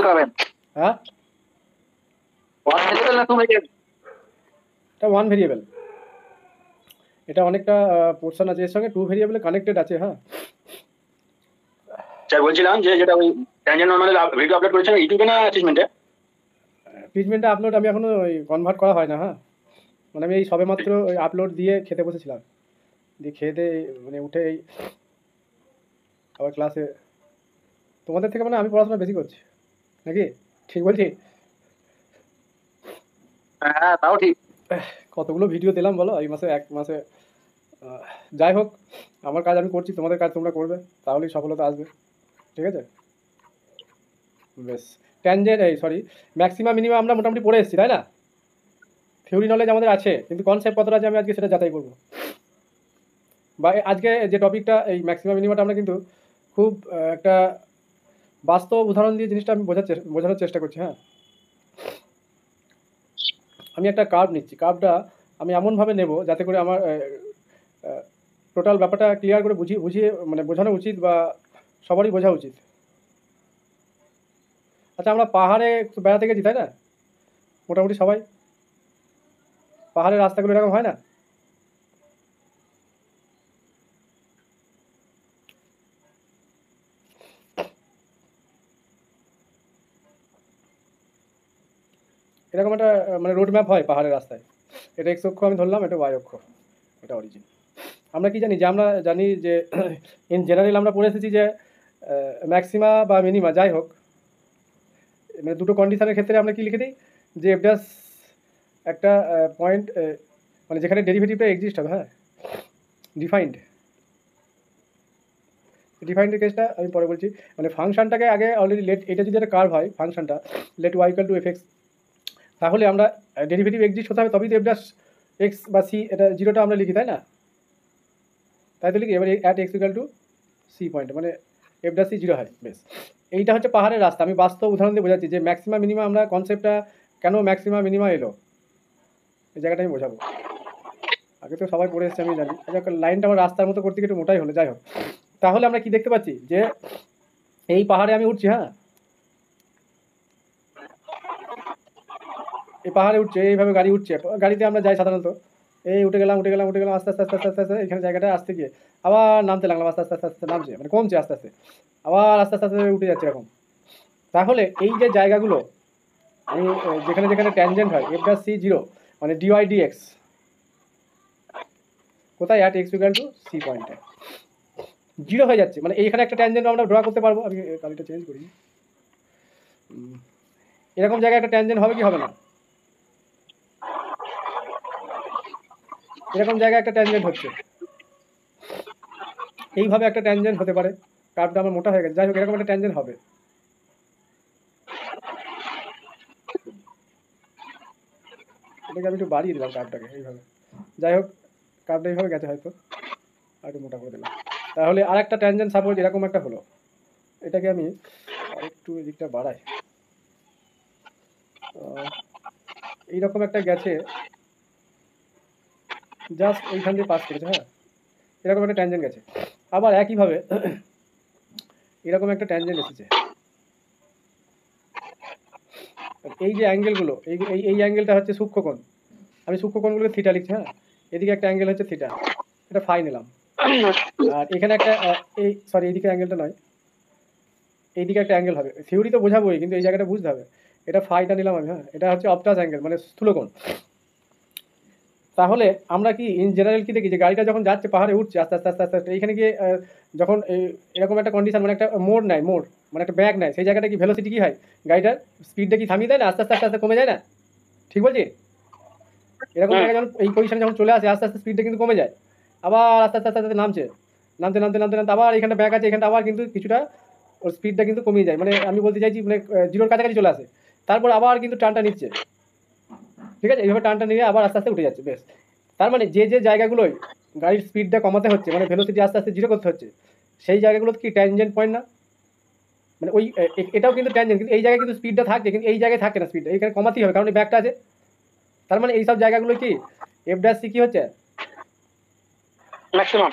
করাবেন? হ্যাঁ, one variable না টু ভেরিয়েবল? এটা ওয়ান ভেরিয়েবল। এটা অনেকটা পোর্শন আছে এর সঙ্গে, টু ভেরিয়েবলে কানেক্টেড আছে। হ্যাঁ, স্যার বলছিলাম যে যেটা ওই ট্যানজেন্ট নরমাল ভিডিও আপলোড করেছেন ইউটিউবে না অ্যাচিভমেন্টে? পিচমেন্টটা আপলোড আমি এখনো ওই কনভার্ট করা হয় না। হ্যাঁ, মানে আমি এই সবেমাত্র ওই আপলোড দিয়ে খেতে বসেছিলাম, দিয়ে খেয়ে দিয়ে মানে উঠে এই আবার ক্লাসে। তোমাদের থেকে মানে আমি পড়াশোনা বেশি করছি নাকি? ঠিক বলছি? হ্যাঁ তাও ঠিক। কতগুলো ভিডিও দিলাম বলো এই মাসে, এক মাসে। আহ, যাই হোক, আমার কাজ আমি করছি, তোমাদের কাজ তোমরা করবে, তাহলেই সফলতা আসবে। ঠিক আছে, বেশ। ট্যানজেন্ট এই সরি ম্যাক্সিমাম মিনিমাম আমরা মোটামুটি পড়ে এসেছি, তাই না? থিওরি নলেজ আমাদের আছে, কিন্তু কনসেপ্ট কতটা আছে আমি আজকে সেটা যাচাই করবো। বা আজকে যে টপিকটা এই ম্যাক্সিমাম মিনিমামটা আমরা কিন্তু খুব একটা বাস্তব উদাহরণ দিয়ে জিনিসটা আমি বোঝানোর চেষ্টা করছি। হ্যাঁ, আমি একটা কার্ভ নিচ্ছি, কার্ভটা আমি এমনভাবে নেব যাতে করে আমার টোটাল ব্যাপারটা ক্লিয়ার করে বুঝিয়ে মানে বোঝানো উচিত, বা সবারই বোঝা উচিত। আচ্ছা, আমরা পাহাড়ে একটু বেড়াতে গেছি, তাই না? মোটামুটি সবাই পাহাড়ের রাস্তাগুলো এরকম হয় না? এরকম একটা মানে রোড ম্যাপ হয় পাহাড়ের রাস্তায়। এটা এক্স অক্ষ আমি ধরলাম, এটা ওয়াই অক্ষ, এটা অরিজিন। আমরা কি জানি যে আমরা জানি যে ইন জেনারেল আমরা পড়ে এসেছি যে ম্যাক্সিমা বা মিনিমা যাই হোক, মানে দুটো কন্ডিশনের ক্ষেত্রে আমরা কি লিখে দিই যে এফ ড্যাশ একটা পয়েন্ট, মানে যেখানে ডেরিভেটিভটা এক্সিস্ট হবে। হ্যাঁ, ডিফাইন্ড। ডিফাইন্ডের কেসটা আমি পরে বলছি। মানে ফাংশনটাকে আগে অলরেডি লেট, এটা যদি একটা কার্ভ হয় ফাংশনটা let y equal to f x, তাহলে আমরা ডেরিভেটিভ এক্সিস্ট হতে হবে, তবেই তো এফ ড্যাশ এক্স বা সি এটা জিরোটা আমরা লিখি, তাই না? তাই তো লিখি। এবার at x equal to c point মানে এফ ড্যাশ সি জিরো হয়। বেশ, এইটা হচ্ছে পাহাড়ের রাস্তা। আমি বাস্তব উদাহরণ দিয়ে বোঝাচ্ছি যে ম্যাক্সিমাম মিনিমা আমরা কনসেপ্টটা কেন ম্যাক্সিমাম মিনিমা এলো, এই জায়গাটা আমি বোঝাবো। আগে তো সবাই পড়ে এসছে আমি জানি। আচ্ছা, লাইনটা আমার রাস্তার মতো করতে গিয়ে একটু মোটাই হলো, যাই হোক। তাহলে আমরা কি দেখতে পাচ্ছি যে এই পাহাড়ে আমি উঠছি। হ্যাঁ, এই পাহাড়ে উঠছে, এইভাবে গাড়ি উঠছে, গাড়িতে আমরা যাই সাধারণত, এই উঠে গেলাম আস্তে আস্তে আস্তে আস্তে আস্তে আস্তে এখানে জায়গাটা আসতে গিয়ে আবার নামতে লাগলাম, আস্তে আস্তে আস্তে আস্তে নামছে, মানে কমছে আস্তে আস্তে, আবার আস্তে আস্তে আস্তে উঠে যাচ্ছে এরকম। তাহলে এই যে জায়গাগুলো আমি যেখানে যেখানে ট্যানজেন্ট হয় এফ ড্যাশ সি জিরো, মানে ডিওয়াই ডিএক্স কোথায় at x equal to c পয়েন্টে জিরো হয়ে যাচ্ছে, মানে এইখানে একটা ট্যানজেন্ট আমরা ড্র করতে পারবো। আমি কালিটা চেঞ্জ করি। এরকম জায়গায় একটা ট্যানজেন্ট হবে কি হবে না? এরকম জায়গায় একটা ট্যানজেন্ট হচ্ছে, এইভাবে একটা ট্যানজেন্ট হতে পারে। কার্ভটা আমার মোটা হয়ে গেছে, যাই হোক এরকম একটা ট্যানজেন্ট হবে। এটাকে আমি একটু বাড়িয়ে দিলাম কার্ভটাকে এইভাবে, যাই হোক কার্ভটা এইভাবে গেছে, হয়তো আর একটু মোটা করে দিলাম। তাহলে আর একটা ট্যানজেন্ট সাপোজ এরকম একটা হলো, এটাকে আমি আরেকটু এদিকটা বাড়াই। এইরকম একটা গেছে, জাস্ট এইখান দিয়ে পাস করেছে। হ্যাঁ, এরকম একটা ট্যানজেন্ট গেছে। আবার একইভাবে এরকম একটা ট্যানজেন্ট এসেছে। এই যে অ্যাঙ্গেলগুলো, এই অ্যাঙ্গেলটা হচ্ছে সূক্ষ্মকোণ, আমি সূক্ষ্মকোণগুলোকে থিটা লিখছি। হ্যাঁ, এদিকে একটা অ্যাঙ্গেল হচ্ছে থিটা, এটা ফাই নিলাম। আর এখানে একটা এই সরি এইদিকে অ্যাঙ্গেলটা নয়, এইদিকে একটা অ্যাঙ্গেল হবে। থিওরি তো বোঝাবোই, কিন্তু এই জায়গাটা বুঝতে হবে। এটা ফাইটা নিলাম আমি। হ্যাঁ, এটা হচ্ছে অপটাস অ্যাঙ্গেল মানে স্থূলকোণ। তাহলে আমরা কি ইন জেনারেল কি দেখি যে গাড়িটা যখন যাচ্ছে পাহাড়ে উঠছে আস্তে আস্তে আস্তে আস্তে আস্তে, এইখানে গিয়ে যখন এরকম একটা কন্ডিশন মানে একটা মোড় নেয়, মোড় মানে একটা ব্যাগ নেয়, সেই জায়গাটা কি ভেলোসিটি কি হয়, গাড়িটার স্পিডটা কি থামিয়ে দেয় না, আস্তে আস্তে আস্তে আস্তে কমে যায় না? ঠিক বলছি? এরকম জায়গায় যখন এই পজিশনে যখন চলে আসে আস্তে আস্তে স্পিডটা কিন্তু কমে যায়, আবার আস্তে আস্তে আস্তে আস্তে নামছে, নামতে নামতে নামতে নামতে আবার এখানটা ব্যাগ আছে, এখানটা আবার কিন্তু কিছুটা ওর স্পিডটা কিন্তু কমিয়ে যায়, মানে আমি বলতে চাইছি মানে জিরোর কাছাকাছি চলে আসে, তারপর আবার কিন্তু টানটা নিচ্ছে। ঠিক আছে, এইভাবে টানটা নিয়ে আবার আস্তে আস্তে উঠে যাচ্ছে। বেশ, তার মানে যে যে জায়গাগুলোই গাড়ির স্পিডটা কমাতে হচ্ছে, মানে ভেলোসিটি আস্তে আস্তে জিরো করতে হচ্ছে, সেই জায়গাগুলো কি ট্যানজেন্ট পয়েন্ট না? মানে ওই এটাও কিন্তু ট্যানজেন্ট, কিন্তু এই জায়গায় কিন্তু স্পিডটা থাকে, কিন্তু এই জায়গায় থাকে না স্পিডটা, এইখানে কমাতেই হবে কারণ এই ব্যাগটা আছে। তার মানে এইসব জায়গাগুলো কি এফ ড্যাশ সি কি হচ্ছে ম্যাক্সিমাম।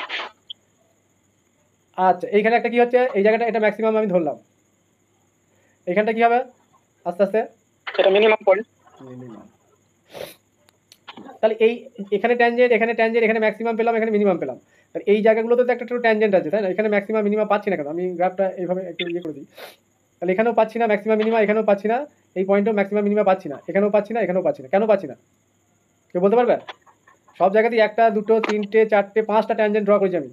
আচ্ছা, এইখানে একটা কি হচ্ছে, এই জায়গাটা এটা ম্যাক্সিমাম আমি ধরলাম, এখানটা কি হবে আস্তে আস্তে এটা মিনিমাম পয়েন্ট। মিনিমাম। তাহলে এখানে ট্যানজেন্ট, এখানে ট্যানজেন্ট, এখানে ম্যাক্সিমাম পেলাম, এখানে মিনিমাম পেলাম। তাহলে এই জায়গাগুলোতে তো একটা ট্যানজেন্ট আছে, তাই না? এখানে ম্যাক্সিমাম মিনিমাম পাচ্ছি না কেন? আমি গ্রাফটা এইভাবে একটু করে দিই। তাহলে এখানেও পাচ্ছি না ম্যাক্সিমাম মিনিমা, এখানেও পাচ্ছি না, এই পয়েন্টেও ম্যাক্সিমাম মিনিমা পাচ্ছি না, এখানেও পাচ্ছি না, এখানেও পাচ্ছি না। কেন পাচ্ছি না কেউ বলতে পারবে? সব জায়গাতেই 1টা 2টো 3টে 4টে 5টা ট্যানজেন্ট ড্র করেছি আমি।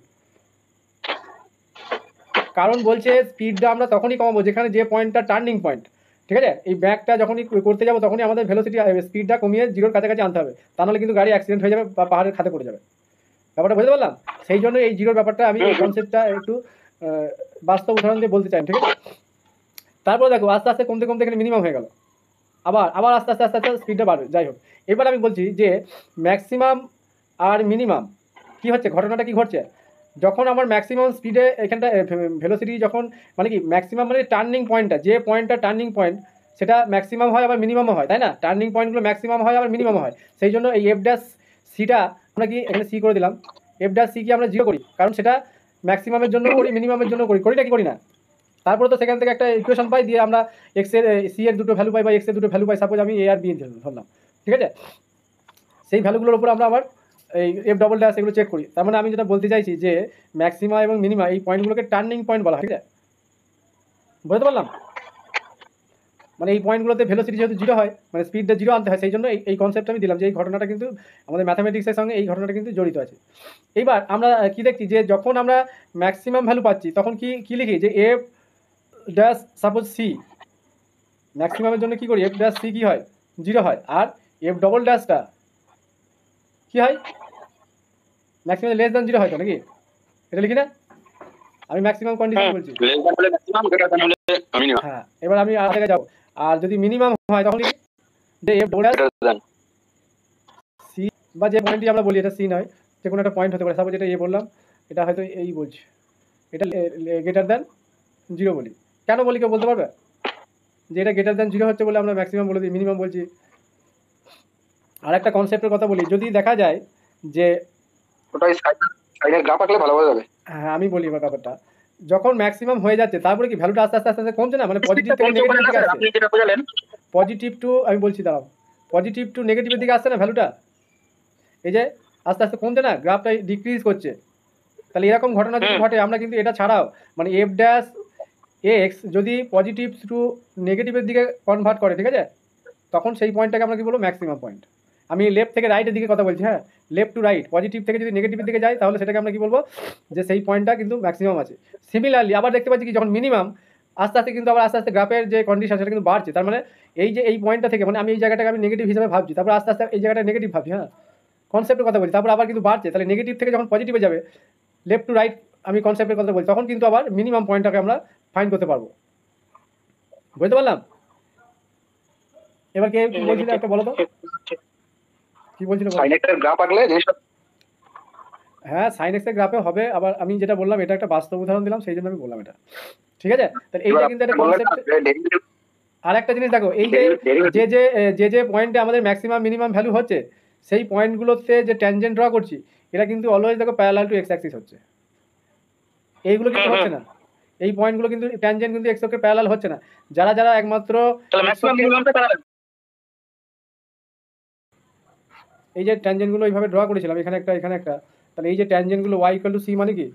কারণ বলছে স্পিডটা আমরা তখনই কমাবো যেখানে যে পয়েন্টটা টার্নিং পয়েন্ট, ঠিক আছে? এই ব্যাকটা যখনই করতে যাবো তখনই আমাদের ভেলোসিটি স্পিডটা কমিয়ে জিরোর কাছাকাছি আনতে হবে, তা নাহলে কিন্তু গাড়ি অ্যাক্সিডেন্ট হয়ে যাবে বা পাহাড়ের খাতে পড়ে যাবে। ব্যাপারটা বুঝতে পারলাম? সেই জন্য এই জিরোর ব্যাপারটা আমি এই কনসেপ্টটা একটু বাস্তব উদাহরণ দিয়ে বলতে চাই, ঠিক আছে? তারপরে দেখো আস্তে আস্তে কমতে কমতে এখানে মিনিমাম হয়ে গেল, আবার আস্তে আস্তে আস্তে আস্তে স্পিডটা বাড়বে। যাই হোক, এবার আমি বলছি যে ম্যাক্সিমাম আর মিনিমাম কি হচ্ছে, ঘটনাটা কি ঘটছে? যখন আমার ম্যাক্সিমাম স্পিডে এখানটা ভেলোসিটি যখন মানে কি ম্যাক্সিমাম মানে টার্নিং পয়েন্টটা, যে পয়েন্টটা টার্নিং পয়েন্ট সেটা ম্যাক্সিমাম হয় আবার মিনিমামও হয়, তাই না? টার্নিং পয়েন্টগুলো ম্যাক্সিমাম হয় আবার মিনিমাম হয়। সেই জন্য এই এফ ড্যাশ সিটা আমরা কি এখানে সি করে দিলাম, এফ ড্যাশ সি কি আমরা জিরো করি, কারণ সেটা ম্যাক্সিমামের জন্য করি, মিনিমামের জন্য করি নাকি করি না? তারপরে তো সেখান থেকে একটা ইকুয়েশন পাই, দিয়ে আমরা এক্স এর সি এর দুটো ভ্যালু পাই বা এক্স এর দুটো ভ্যালু পাই। সাপোজ আমি এ আর বি ধরলাম, ঠিক আছে? সেই ভ্যালুগুলোর উপর আমরা আবার এই এফ ডবল ড্যাশ এগুলো চেক করি। তার মানে আমি যেটা বলতে চাইছি যে ম্যাক্সিমা এবং মিনিমা এই পয়েন্টগুলোকে টার্নিং পয়েন্ট বলা হয়, ঠিক আছে? বুঝতে পারলাম? মানে এই পয়েন্টগুলোতে ভেলোসিটি যেহেতু জিরো হয়, মানে স্পিডটা জিরো আনতে হয়, সেই জন্য এই কনসেপ্ট আমি দিলাম যে এই ঘটনাটা কিন্তু আমাদের ম্যাথামেটিক্সের সঙ্গে এই ঘটনাটা কিন্তু জড়িত আছে। এইবার আমরা কি দেখছি যে যখন আমরা ম্যাক্সিমাম ভ্যালু পাচ্ছি তখন কি লিখি যে এফ ড্যাশ সাপোজ সি, ম্যাক্সিমামের জন্য কি করি এফ ড্যাশ সি কি হয়, জিরো হয়। আর এফ ডবল ড্যাশটা কি হয়, ম্যাক্সিমাম লেস দ্যান জিরো হয় তো নাকি? এটা লিখি না? আমি ম্যাক্সিমাম কন্ডিশন বলছি। লেস দ্যান হলে ম্যাক্সিমাম, গ্রেটার দ্যান হলে মিনিমাম। হ্যাঁ, এবার আমি আর জায়গায় যাবো। আর যদি মিনিমাম হয় তখন লিখি যে এফ ডবল ড্যাশ সি, বা যে পয়েন্টটি আমরা বলি এটা সি নয়, যে কোনো একটা পয়েন্ট হতে পারে। সাপোজ এটা এ বললাম, এটা হয়তো এই বলছি, এটা গ্রেটার দ্যান জিরো বলি। কেন বলি কেউ বলতে পারবে? যে এটা গ্রেটার দ্যান জিরো হচ্ছে বলে আমরা ম্যাক্সিমাম বলে দিই, মিনিমাম বলছি। আর একটা কনসেপ্টের কথা বলি, যদি দেখা যায় যে ওটাই সাইডে গ্রাফ আঁকলে ভালো যাবে। হ্যাঁ, আমি বলি এবার ব্যাপারটা, যখন ম্যাক্সিমাম হয়ে যাচ্ছে তারপরে কি ভ্যালুটা আস্তে আস্তে আস্তে আস্তে কমছে না, মানে পজিটিভ থেকে নেগেটিভের দিকে আসছে। আপনি যেটা বোঝালেন পজিটিভ টু, আমি বলছি দাঁড়াও, পজিটিভ টু নেগেটিভের দিকে আসছে না ভ্যালুটা, এই যে আস্তে আস্তে কমছে না, গ্রাফটা ডিক্রিজ করছে। তাহলে এরকম ঘটনা যদি ঘটে, আমরা কিন্তু এটা ছাড়াও মানে এফ ড্যাশ এক্স যদি পজিটিভ টু নেগেটিভের দিকে কনভার্ট করে, ঠিক আছে, তখন সেই পয়েন্টটাকে আমরা কি বলবো, ম্যাক্সিমাম পয়েন্ট। আমি লেফট থেকে রাইটের দিকে কথা বলছি, হ্যাঁ, লেফট টু রাইট, পজিটিভ থেকে যদি নেগেটিভের দিকে যায় তাহলে সেটাকে আমরা কি বলবো, যে সেই পয়েন্টটা কিন্তু ম্যাক্সিমাম আছে। সিমিলারলি আবার দেখতে পাচ্ছি কি যখন মিনিমাম, আস্তে আস্তে কিন্তু আবার আস্তে আস্তে গ্রাফের যে কন্ডিশন সেটা কিন্তু বাড়ছে। তার মানে এই যে এই পয়েন্টটা থেকে মানে আমি এই জায়গাটাকে আমি নেগেটিভ হিসেবে ভাবছি, তারপর আস্তে আস্তে এই জায়গাটা নেগেটিভ ভাবছি, হ্যাঁ, কনসেপ্টের কথা বলছি, তারপর আবার কিন্তু বাড়ছে। তাহলে নেগেটিভ থেকে যখন পজিটিভে যাবে, লেফট টু রাইট আমি কনসেপ্টের কথা বলছি, তখন কিন্তু আবার মিনিমাম পয়েন্টটাকে আমরা ফাইন্ড করতে পারবো। বুঝতে পারলাম? এবার কে বলছিল একটা বলো তো, কি বলছিল? সাইন এক্সের গ্রাফ আঁকলে জিনিসটা, হ্যাঁ, সাইন এক্সের গ্রাফে হবে। আবার আমি যেটা বললাম এটা একটা বাস্তব উদাহরণ দিলাম, সেই জন্য আমি বললাম এটা, ঠিক আছে? তাহলে এইটা কিন্তু একটা কনসেপ্ট। আর একটা জিনিস দেখো, এই যে যে যে যে পয়েন্টে আমাদের ম্যাক্সিমাম মিনিমাম ভ্যালু হচ্ছে সেই পয়েন্টগুলোতে যে ট্যানজেন্ট ড্র করছি এটা কিন্তু অলওয়েজ দেখো প্যারালাল টু এক্স অ্যাক্সিস হচ্ছে। এইগুলো কিন্তু হচ্ছে না, এই পয়েন্টগুলো কিন্তু ট্যানজেন্ট কিন্তু এক্স অক্ষের প্যারালাল হচ্ছে না। যারা যারা একমাত্র এই যে ট্যানজেন্টগুলো এইভাবে ড্র করেছিলাম, এখানে একটা এখানে একটা, তাহলে এই যে ট্যানজেন্টগুলো ওয়াই ইকুয়াল টু সি মানে কি,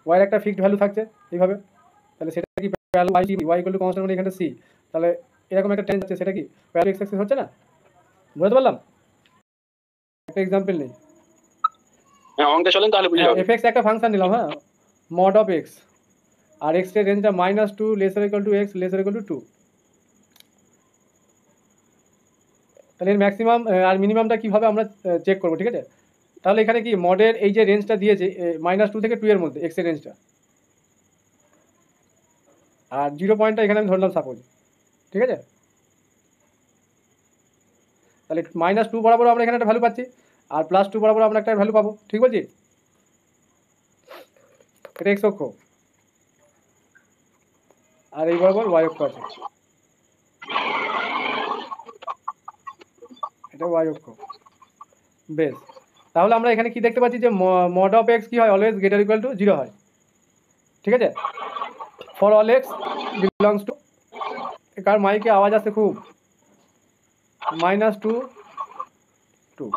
ওয়াইয়ের একটা ফিক্সড ভ্যালু থাকছে এইভাবে, তাহলে সেটা কি parallel y equal to constant মানে এখানে সি, তাহলে এরকম একটা ট্যানজেন্ট আছে, সেটা কি প্যারালাল এক্স অ্যাক্সিস হচ্ছে না? বুঝতে পারলাম? একটা এক্সাম্পল নেই, হ্যাঁ অঙ্কে চলেন তাহলে বুঝে যাবেন। এফএক্স একটা ফাংশন নিলাম, হ্যাঁ, মড অফ এক্স, আর এক্স এর রেঞ্জটা -2 lesser equal to x lesser equal to 2। তাহলে এর ম্যাক্সিমাম আর মিনিমামটা কীভাবে আমরা চেক করবো, ঠিক আছে? তাহলে এখানে কি মডের এই যে রেঞ্জটা দিয়েছে -2 থেকে 2 এর মধ্যে এক্স এর রেঞ্জটা, আর 0 পয়েন্টটা এখানে আমি ধরলাম সাপোজ, ঠিক আছে? তাহলে -2 বরাবর আমরা এখানে একটা ভ্যালু পাচ্ছি, আর +2 বরাবর আমরা একটা ভ্যালু পাবো, ঠিক বলছি? এটা এক্স অক্ষ, আর এই বরাবর ওয়াই অক্ষ আছে, এটা ওয়াই অক্ষ। বেশ, তাহলে আমরা এখানে কি দেখতে পাচ্ছি যে মড অফ এক্স কি হয়, অলওয়েজ গ্রেটার ইকুয়াল টু 0 হয়, ঠিক আছে? For all x belongs to কার মাইকে আওয়াজ আসছে খুব? -2 2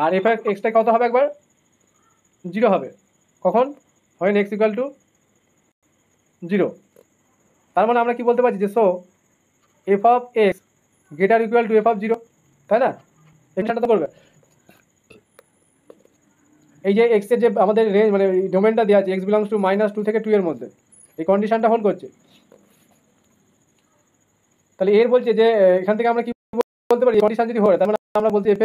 আর এফ এক্সটা কত হবে একবার? 0 হবে। কখন? when x equal to 0। তার মানে আমরা কি বলতে পারছি যে so F of x greater equal to F of 0, তাই না? এখানটা তো করবে এই যে এক্স এর যে আমাদের রেঞ্জ মানে ডোমেনটা দেওয়া আছে এক্স বিলংস টু -2 থেকে 2 এর মধ্যে, এই কন্ডিশনটা হোল্ড করছে। তাহলে এর বলছে যে এখান থেকে আমরা কি বলতে পারি কন্ডিশন যদি হয় তার মানে আমরা বলতে এফ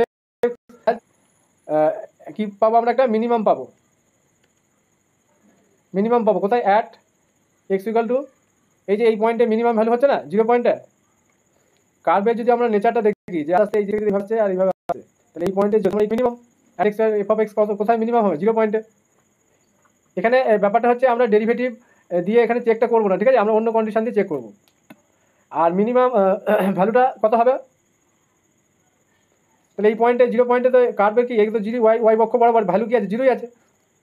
কি পাবো আমরা একটা মিনিমাম পাবো। মিনিমাম পাবো কোথায়? অ্যাট এক্স ইকুয়াল টু এই যে এই পয়েন্টে মিনিমাম ভ্যালু হচ্ছে না 0 পয়েন্টে। কার্ভের যদি আমরা নেচারটা দেখি যে আস্তে এই যে হচ্ছে আর এইভাবে আছে, তাহলে এই পয়েন্টে যখন এই মিনিমাম আর এক্স এফ অফ এক্স কোথায় মিনিমাম হবে? 0 পয়েন্টে। এখানে ব্যাপারটা হচ্ছে আমরা ডেরিভেটিভ দিয়ে এখানে চেকটা করবো না, ঠিক আছে? আমরা অন্য কন্ডিশন দিয়ে চেক করবো। আর মিনিমাম ভ্যালুটা কত হবে? তাহলে এই পয়েন্টে 0 পয়েন্টে তো কার্ভের কি এক্স তো 0 ওয়াই বক্ষ বরাবর ভ্যালু কি আছে? 0ই আছে।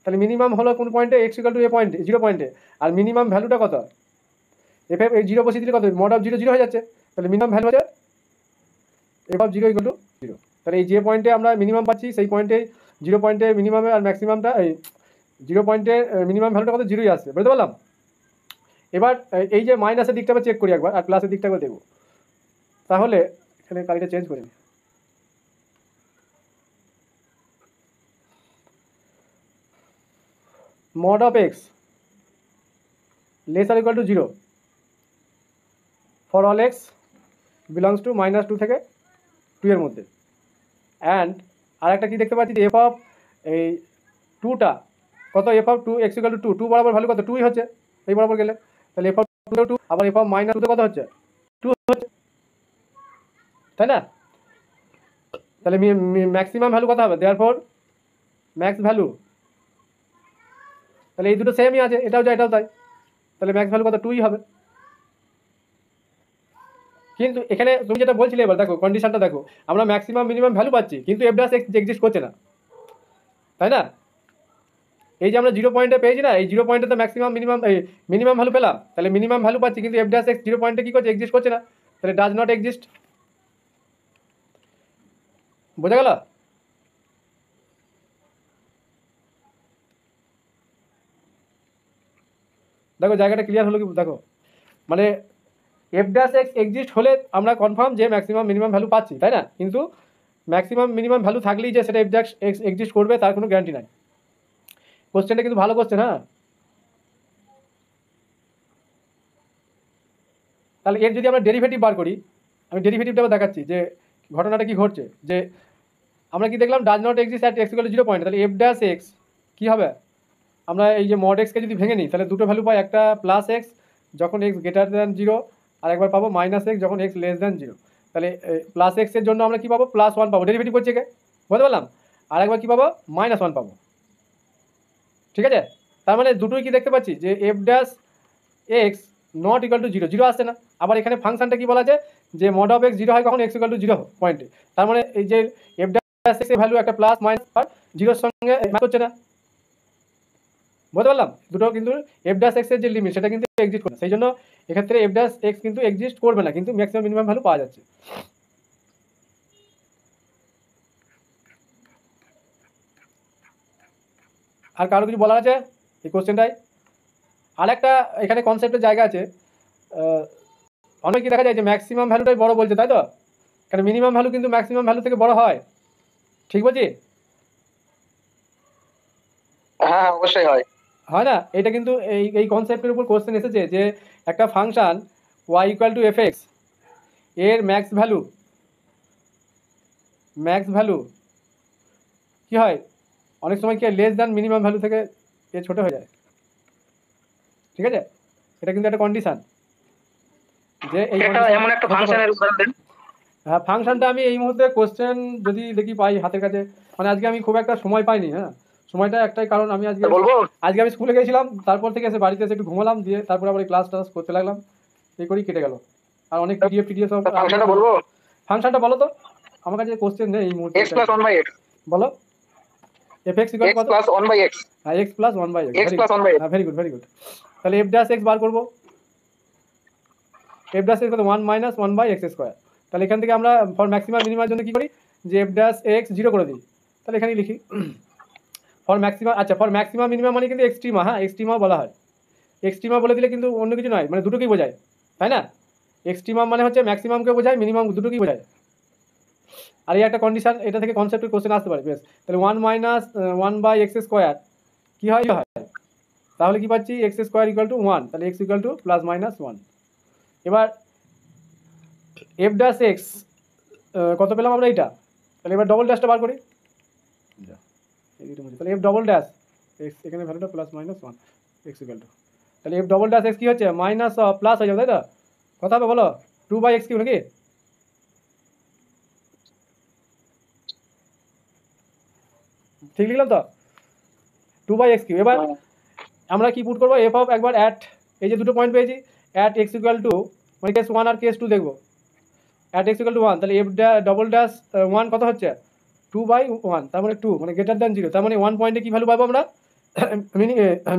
তাহলে মিনিমাম হলো কোন পয়েন্টে? এক্স ইকুয়াল টু এ পয়েন্টে 0 পয়েন্টে। আর মিনিমাম ভ্যালুটা কত? এফ এই 0 বসিয়ে দিলে কত? মড অফ 0 0 হয়ে যাচ্ছে। তাহলে মিনিমাম ভ্যালু হচ্ছে এফ অফ 0 ইকুয়াল টু 0। তাহলে এই যে পয়েন্টে আমরা মিনিমাম পাচ্ছি সেই পয়েন্টে 0 পয়েন্টে মিনিমামে আর ম্যাক্সিমামটা এই 0 পয়েন্টে মিনিমাম ভ্যালুটা কত? 0ই আসছে, বুঝতে পারলাম? এবার এই যে মাইনাসের দিকটা আমরা চেক করি একবার আর প্লাসের দিকটা একবার দেখব। তাহলে এখানে কালিটা চেঞ্জ করি। mod of x less or equal to 0 for all x belongs to -2 থেকে 2 এর মধ্যে। অ্যান্ড আর একটা কি দেখতে পাচ্ছি যে এফ অফ এই 2টা কত? F of 2 x equal to 2 2 বরাবর ভ্যালু কত? 2ই হচ্ছে এই বরাবর গেলে। তাহলে এফ অফ 2 আবার এফ অফ -2 কত হচ্ছে? 2 হচ্ছে, তাই না? তাহলে ম্যাক্সিমাম ভ্যালু কত হবে? দেয়ারফর ম্যাক্স ভ্যালু, তাহলে এই দুটো সেমই আছে, এটাও যা এটাও তাই, তাহলে ম্যাক্স ভ্যালু কত? 2ই হবে। কিন্তু এখানে তুমি যেটা বলছিলে এবার দেখো কন্ডিশনটা দেখো, আমরা ম্যাক্সিমাম মিনিমাম ভ্যালু পাচ্ছি কিন্তু এফ ড্যাশ এক্স এক্সিস্ট করছে না, তাই না? এই যে আমরা 0 পয়েন্টে পেয়েছি না, এই 0 পয়েন্টে তো ম্যাক্সিমাম মিনিমাম এই মিনিমাম ভ্যালু পেলাম, তাহলে মিনিমাম ভ্যালু পাচ্ছি কিন্তু এফ ড্যাশ এক্স 0 পয়েন্টে কি করছে? এক্সিস্ট করছে না, তাহলে ডাজ নট এক্সিস্ট। বোঝা গেল? দেখো জায়গাটা ক্লিয়ার হলো কি? দেখো মানে এফ ড্যাশ এক্স এক্সিস্ট হলে আমরা কনফার্ম যে ম্যাক্সিমাম মিনিমাম ভ্যালু পাচ্ছি, তাই না? কিন্তু ম্যাক্সিমাম মিনিমাম ভ্যালু থাকলেই যে সেটা এফ ড্যাশ এক্স এক্সিস্ট করবে তার কোনো গ্যারান্টি নাই। কোশ্চেনটা কিন্তু ভালো কোশ্চেন, হ্যাঁ। তাহলে এর যদি আমরা ডেরিভেটিভ বার করি, আমি ডেরিভেটিভটা দেখাচ্ছি যে ঘটনাটা কি ঘটছে। যে আমরা কি দেখলাম? Does not exist at x equal to 0 point. তাহলে এফ ড্যাশ এক্স কী হবে? আমরা এই যে মড এক্সকে যদি ভেঙে নিই তাহলে দুটো ভ্যালু পাই, একটা প্লাস এক্স যখন এক্স গ্রেটার দ্যান 0 আর একবার পাবো মাইনাস এক্স যখন এক্স লেস দ্যান 0। তাহলে প্লাস এক্সের জন্য আমরা কী পাবো? +1 পাবো, ডেরিভেটিভ করছে একে, বুঝতে পারলাম? আর একবার কী পাবো? -1 পাবো, ঠিক আছে? তার মানে দুটোই কি দেখতে পাচ্ছি যে F dash x not equal to 0 0 আসছে না। আবার এখানে ফাংশনটা কি বলা আছে যে মড অফ এক্স 0 হয় কখন? এক্স ইকুয়াল টু 0 পয়েন্টে। তার মানে এই যে এফ ড্যাশ এক্স এর ভ্যালু একটা প্লাস মাইনাস আর 0-র সঙ্গে ম্যাচ হচ্ছে না, বুঝতে পারলাম? দুটো কিন্তু এফ ড্যাশ এক্স এর যে লিমিট সেটা কিন্তু এক্সিস্ট করে না, সেই জন্য এক্ষেত্রে এফ ড্যাশ এক্স কিন্তু এক্সিস্ট করবে না, কিন্তু ম্যাক্সিমাম মিনিমাম ভ্যালু পাওয়া যাচ্ছে। আর কারো কিছু বলার আছে এই কোশ্চেনটায়? আর একটা এখানে কনসেপ্টের জায়গা আছে, অনেক কি দেখা যায় যে ম্যাক্সিমাম ভ্যালুটাই বড় বলছে, তাই তো? কারণ মিনিমাম ভ্যালু কিন্তু ম্যাক্সিমাম ভ্যালু থেকে বড় হয়, ঠিক বলছি? হ্যাঁ অবশ্যই হয়। হয় না? এটা কিন্তু এই এই কনসেপ্টের উপর কোশ্চেন এসেছে যে একটা function y equal to f x এর ম্যাক্স ভ্যালু কি হয়? অনেক সময় কি লেস দ্যান মিনিমাম ভ্যালু থেকে এ ছোট হয়ে যায়, ঠিক আছে? এটা কিন্তু একটা কন্ডিশন যে এই এমন একটা ফাংশনের উদাহরণ দেন। হ্যাঁ, ফাংশনটা আমি এই মুহূর্তে কোশ্চেন যদি দেখি পাই হাতের কাছে, মানে আজকে আমি খুব একটা সময় পাইনি, হ্যাঁ। সময়টা একটাই কারণ, আমি আজকে আমি স্কুলে গেছিলাম, তারপর থেকে এসে বাড়িতে এসে একটু ঘুমালাম, দিয়ে তারপর আবার ক্লাস টাস করতে লাগলাম, এই করেই কেটে গেল। আর অনেক পিডিএফ সব। ফাংশনটা বলবো? ফাংশনটা বলো তো, আমার কাছে কোশ্চেন নেই এই মুহূর্তে। x + 1/x বলো। fx = x + 1/x। হ্যাঁ, x + 1/x। x + 1/x। হ্যাঁ, ভেরি গুড। তাহলে f ড্যাশ x বার করব। এফ ড্যাশ এক্স কত 1 মাইনাস 1 বাই এক্স স্কোয়ার। তাহলে এখান থেকে আমরা ফর ম্যাক্সিমাম মিনিমার জন্য কী করি, যে এফ ড্যাশ এক্স 0 করে দিই। তাহলে এখানে লিখি ফর ম্যাক্সিমাম, আচ্ছা ফর ম্যাক্সিমাম মিনিমাম মানে কিন্তু এক্সট্রিমা, হ্যাঁ এক্সট্রিমা বলা হয়। এক্সট্রিমা বলে দিলে কিন্তু অন্য কিছু নয়, মানে দুটোকেই বোঝায়, তাই না? এক্সট্রিমাম মানে হচ্ছে ম্যাক্সিমামকে বোঝায়, মিনিমাম দুটোকেই বোঝায়। আর এই একটা কন্ডিশন, এটা থেকে কনসেপ্টের কোশ্চেন আসতে পারে। বেশ, তাহলে 1 মাইনাস 1 বাই এক্স স্কোয়ার কী হয়, তাহলে কি পাচ্ছি, এক্স স্কোয়ার ইকুয়াল টু 1, তাহলে x equal two plus minus 1। এবার এফ ড্যাশ এক্স কত পেলাম আমরা এইটা, তাহলে এবার ডবল ড্যাশটা বার করি। তাহলে এফ ডবল ড্যাশ এক্স, এখানে ভ্যালুটা plus minus 1 x equal two, তাহলে এফ ডবল ড্যাশ এক্স কী হচ্ছে, মাইনাস প্লাস হয়ে যাবে, তাই তো? কথা হবে বলো, 2 বাই এক্স কিউ নাকি? ঠিক লিখলাম তো, 2 বাই এক্স কিউ। এবার আমরা কি পুট করবো, এফ অফ একবার অ্যাট, এই যে দুটো পয়েন্ট পেয়েছি, অ্যাট এক্স ইকুয়াল টু, মানে কেস 1 আর কেস 2 দেখবো, অ্যাট এক্স ইকুয়াল টু 1, তাহলে এফ ডবল ড্যাশ 1 কত হচ্ছে, 2 বাই 1, তার মানে 2 মানে গ্রেটার দ্যান 0, তার মানে 1 পয়েন্টে কী ভ্যালু পাবো আমরা,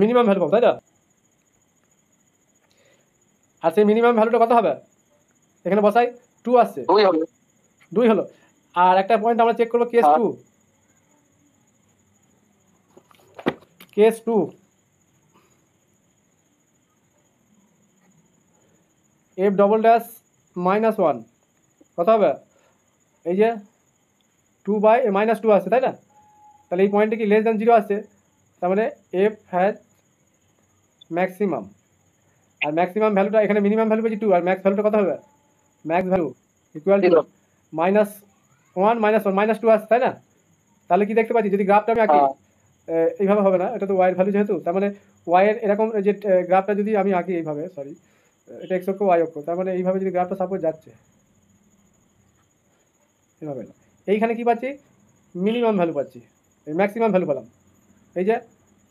মিনিমাম ভ্যালু পাবো, তাই তো? আর সেই মিনিমাম ভ্যালুটা কত হবে, এখানে বসাই 2 আসছে, 2 হলো। আর একটা পয়েন্ট আমরা চেক করবো, case 2, case 2 F double dash minus 1 কত হবে, এই যে 2 বাই মাইনাস 2 আসছে, তাই না? তাহলে এই পয়েন্টে কি লেস দ্যান 0 আসছে, তার মানে এফ হ্যাজ ম্যাক্সিমাম। আর ম্যাক্সিমাম ভ্যালুটা এখানে মিনিমাম ভ্যালু পেয়েছি 2, আর ম্যাক্স ভ্যালুটা কত হবে, max value equal to minus 1 minus 1 minus 2 আসছে, তাই না? তাহলে কি দেখতে পাচ্ছি, যদি গ্রাফটা আমি আঁকি, এইভাবে হবে না, এটা তো ওয়াইয়ের ভ্যালু যেহেতু, তার মানে ওয়াইয়ের এরকম যে গ্রাফটা যদি আমি আঁকি এইভাবে, সরি এটা এক্স অক্ষ ওয়াই অক্ষ, তার মানে এইভাবে যদি গ্রাফটা সাপোজ যাচ্ছে এভাবে, এইখানে কি পাচ্ছি, মিনিমাম ভ্যালু পাচ্ছি, ম্যাক্সিমাম ভ্যালু পেলাম। এই যে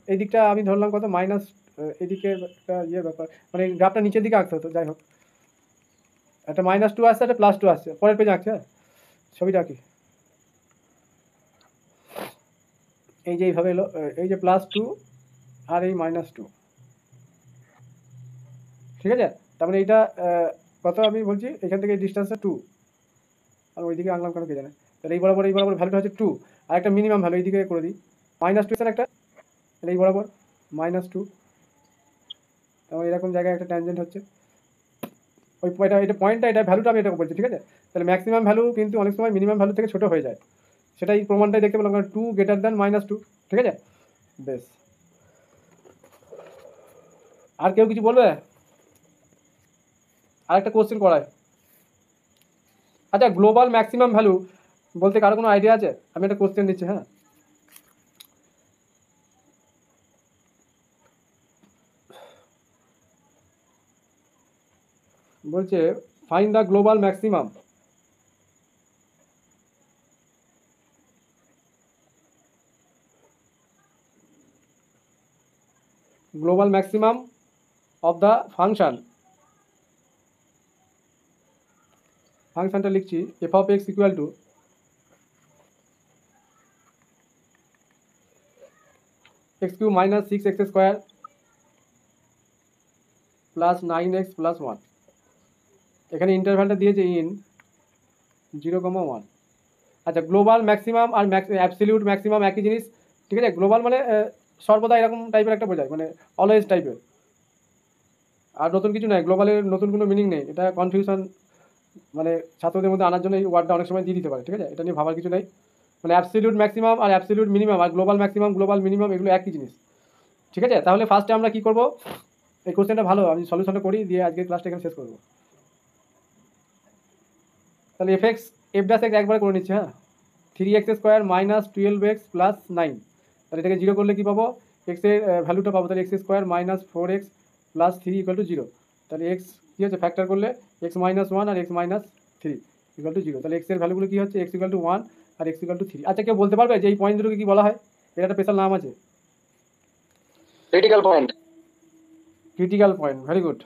এই দিকটা আমি ধরলাম কত, মাইনাস, এদিকে একটা ইয়ে ব্যাপার, মানে গ্রাফটা নিচের দিকে আঁকতে হতো, যাই হোক একটা মাইনাস 2 আসছে, একটা প্লাস 2 আসছে, পরের পেজে আঁকছে, ছবিটা আঁকি, এই যে এইভাবে এলো, এই যে প্লাস 2 আর এই মাইনাস 2, ঠিক আছে? তার মানে এইটা কত আমি বলছি, এখান থেকে এই ডিস্টেন্সটা 2, আর ওইদিকে আঁকলাম কেন কে জানে। তাহলে এই বরাবর ভ্যালুটা হচ্ছে 2, আর একটা মিনিমাম ভ্যালু এইদিকে করে দিই, মাইনাস 2 একটা, তাহলে এই বরাবর মাইনাস 2, তারপর এরকম জায়গায় একটা ট্যানজেন্ট হচ্ছে, ওই এটা পয়েন্টটা, এটা ভ্যালুটা আমি এটা বলছি, ঠিক আছে? তাহলে ম্যাক্সিমাম ভ্যালু কিন্তু অনেক সময় মিনিমাম ভ্যালু থেকে ছোটো হয়ে যায়, সেটাই প্রমাণটাই দেখতে পেলাম, 2 গ্রেটার দ্যান মাইনাস 2, ঠিক আছে? বেশ, আর কেউ কিছু বলবে? আর একটা কোশ্চেন করায়, আচ্ছা গ্লোবাল ম্যাক্সিমাম ভ্যালু বলতে কারো কোনো আইডিয়া আছে? আমি একটা কোশ্চেন দিচ্ছি, হ্যাঁ, বলছে find the global maximum of the ফাংশনটা লিখছি, f of x equal to x cube minus 6 x square plus 9x plus 1, এখানে ইন্টারভ্যালটা দিয়েছে ইন 0,1। আচ্ছা গ্লোবাল ম্যাক্সিমাম আর অ্যাবসলিউট ম্যাক্সিমাম একই জিনিস, ঠিক আছে? গ্লোবাল মানে সর্বদা এরকম টাইপের একটা বোঝায়, মানে অলওয়েজ টাইপের, আর নতুন কিছু নয়, গ্লোবালের নতুন কোনো মিনিং নেই, এটা কনফিউশন মানে ছাত্রদের মধ্যে আনার জন্য এই ওয়ার্ডটা অনেক সময় দিয়ে দিতে পারে, ঠিক আছে? এটা নিয়ে ভাবার কিছু নেই, মানে অ্যাবসলিউট ম্যাক্সিমাম আর অ্যাবসলিউট মিনিমাম আর গ্লোবাল ম্যাক্সিমাম গ্লোবাল মিনিমাম এগুলো একই জিনিস, ঠিক আছে? তাহলে ফার্স্টে আমরা কি করব, এই কোশ্চেনটা ভালো আমি সলিউশনটা করি, দিয়ে আজকের ক্লাসটা এখানে শেষ করবো। তাহলে এফ ড্যাশ এক্স একবার করে নিচ্ছি, হ্যাঁ, 3x square minus 12x plus 9, তাহলে এটাকে 0 করলে কী পাবো, এক্সের ভ্যালুটা পাবো, তাহলে x square minus 4x plus 3 equal to 0, তাহলে এক্স কী হচ্ছে, ফ্যাক্টর করলে এক্স মাইনাস 1 আর এক্স মাইনাস 3 ইকুয়াল টু 0, তাহলে এক্সের ভ্যালুগুলো কী হচ্ছে, এক্স ইকুয়াল টু 1 আর এক্স ইকুয়াল টু 3। আচ্ছা কেউ বলতে পারবে যে এই পয়েন্ট দুটোকে কী বলা হয়? এটা একটা স্পেশাল নাম আছে, critical point. Critical point, very good.